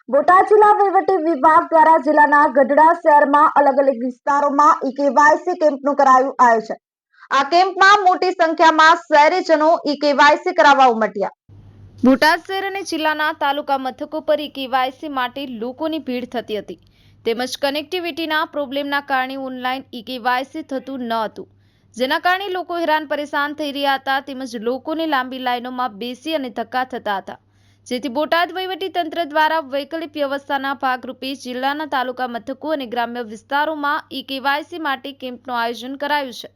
બોટાદ જિલ્લા વહીવટી વિભાગ દ્વારા જિલ્લાના ગઢડા શહેરમાં અલગ અલગ વિસ્તારોમાં ઈ-કેવાયસી કેમ્પનું કરાયું આયોજન। આ કેમ્પમાં મોટી સંખ્યામાં શહેરીજનો ઈ-કેવાયસી કરાવવા ઉમટ્યા। બોટાદ શહેર અને જિલ્લાના તાલુકા મથકો પર ઈ-કેવાયસી માટે લોકોની ભીડ થતી હતી, તેમજ કનેક્ટિવિટીના પ્રોબ્લેમના કારણે ઓનલાઈન ઈ-કેવાયસી થતું ન હતું, જેના કારણે લોકો હેરાન પરેશાન થઈ રહ્યા હતા, તેમજ લોકોની લાંબી લાઈનોમાં બેસી અને ધક્કા થતા હતા, જેથી બોટાદ વહીવટી તંત્ર દ્વારા વૈકલ્પિક વ્યવસ્થાના ભાગરૂપે જિલ્લાના તાલુકા મથકો અને ગ્રામ્ય વિસ્તારોમાં ઈ-કેવાયસી માટે કેમ્પનું આયોજન કરાયું છે,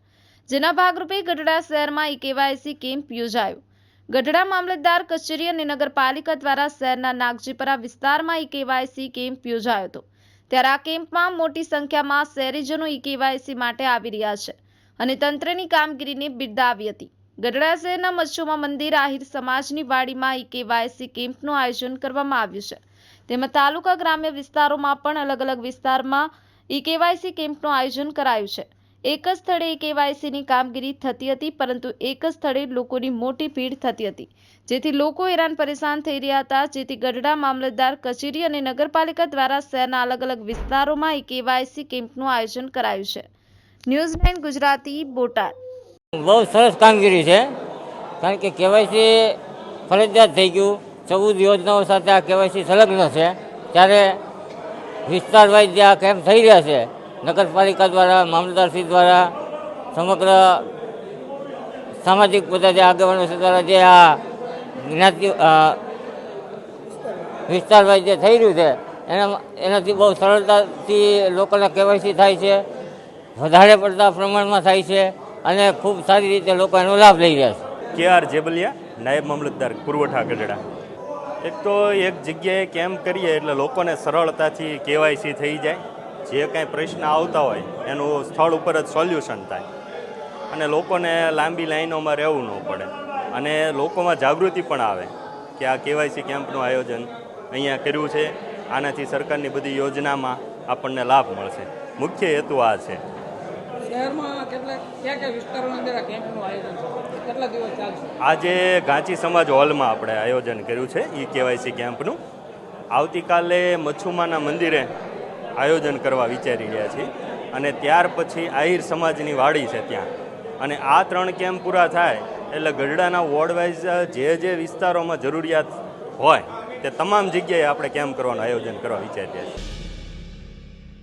જેના ભાગરૂપે ગઢડા શહેરમાં ઈ-કેવાયસી કેમ્પ યોજાયો। ગઢડા મામલતદાર કચેરી અને નગરપાલિકા દ્વારા શહેરના નાગજીપરા વિસ્તારમાં ઈ-કેવાયસી કેમ્પ યોજાયો હતો, ત્યારે આ કેમ્પમાં મોટી સંખ્યામાં શહેરીજનો ઈ-કેવાયસી માટે આવી રહ્યા છે અને તંત્રની કામગીરીને બિરદાવી હતી। ગઢડા શહેરના મચ્છુમા મંદિર આહિર સમાજની વાડીમાં ઈ-કેવાયસી કેમ્પનું આયોજન કરવામાં આવ્યું છે, તેમાં તાલુકા ગ્રામ્ય વિસ્તારોમાં પણ અલગ અલગ વિસ્તારમાં ઈ-કેવાયસી કેમ્પનું આયોજન કરાયું છે। એક જ સ્થળે ઈ-કેવાયસીની કામગીરી થતી હતી, પરંતુ એક જ સ્થળે લોકોની મોટી ભીડ થતી હતી, જેથી લોકો હેરાન પરેશાન થઈ રહ્યા હતા, જેથી ગઢડા મામલતદાર કચેરી અને નગરપાલિકા દ્વારા શહેરના અલગ અલગ વિસ્તારોમાં ઈ-કેવાયસી કેમ્પનું આયોજન કરાયું છે। ન્યૂઝ 9 ગુજરાતી બોટાદ। બહુ સરસ કામગીરી છે, કારણ કે કેવાયસી ફરજિયાત થઈ ગયું। 14 યોજનાઓ સાથે આ કેવાયસી સંલગ્ન છે, ત્યારે વિસ્તાર વાઇઝ જે આ કેમ્પ થઈ રહ્યા છે, નગરપાલિકા દ્વારા, મામલતદારશ્રી દ્વારા, સમગ્ર સામાજિક બધા જે આગેવાનો છે દ્વારા જે આ જ્ઞાતિ વિસ્તાર વાઇઝ જે થઈ રહ્યું છે, એનાથી બહુ સરળતાથી લોકોને કેવાયસી થાય છે, વધારે પડતા પ્રમાણમાં થાય છે અને ખૂબ સારી રીતે લોકો એનો લાભ લઈ રહ્યા છે। કે.આર. જેબલિયા, નાયબ મામલતદાર પુરવઠા ગઢડા। એક તો એક જગ્યાએ કેમ્પ કરીએ એટલે લોકોને સરળતાથી કેવાયસી થઈ જાય, જે કાંઈ પ્રશ્ન આવતા હોય એનું સ્થળ ઉપર જ સોલ્યુશન થાય અને લોકોને લાંબી લાઈનોમાં રહેવું ન પડે અને લોકોમાં જાગૃતિ પણ આવે કે આ કેવાયસી કેમ્પનું આયોજન અહીંયા કર્યું છે, આનાથી સરકારની બધી યોજનામાં આપણને લાભ મળશે। મુખ્ય હેતુ આ છે। શહેરમાં કયા વિસ્તારોની અંદર આ કેમ્પનું આયોજન છે? કેટલા દિવસ ચાલશે? આજે ગાંચી સમાજ હોલમાં આપણે આયોજન કર્યું છે ઈ-કેવાયસી કેમ્પનું। આવતીકાલે મચ્છુમાના મંદિરે આયોજન કરવા વિચારી રહ્યા છીએ અને ત્યાર પછી આહિર સમાજની વાડી છે ત્યાં, અને આ 3 કેમ્પ પૂરા થાય એટલે ગઢડાના વોર્ડ વાઇઝ જે વિસ્તારોમાં જરૂરિયાત હોય તે તમામ જગ્યાએ આપણે કેમ્પ કરવાનું આયોજન કરવા વિચારી રહ્યા છીએ।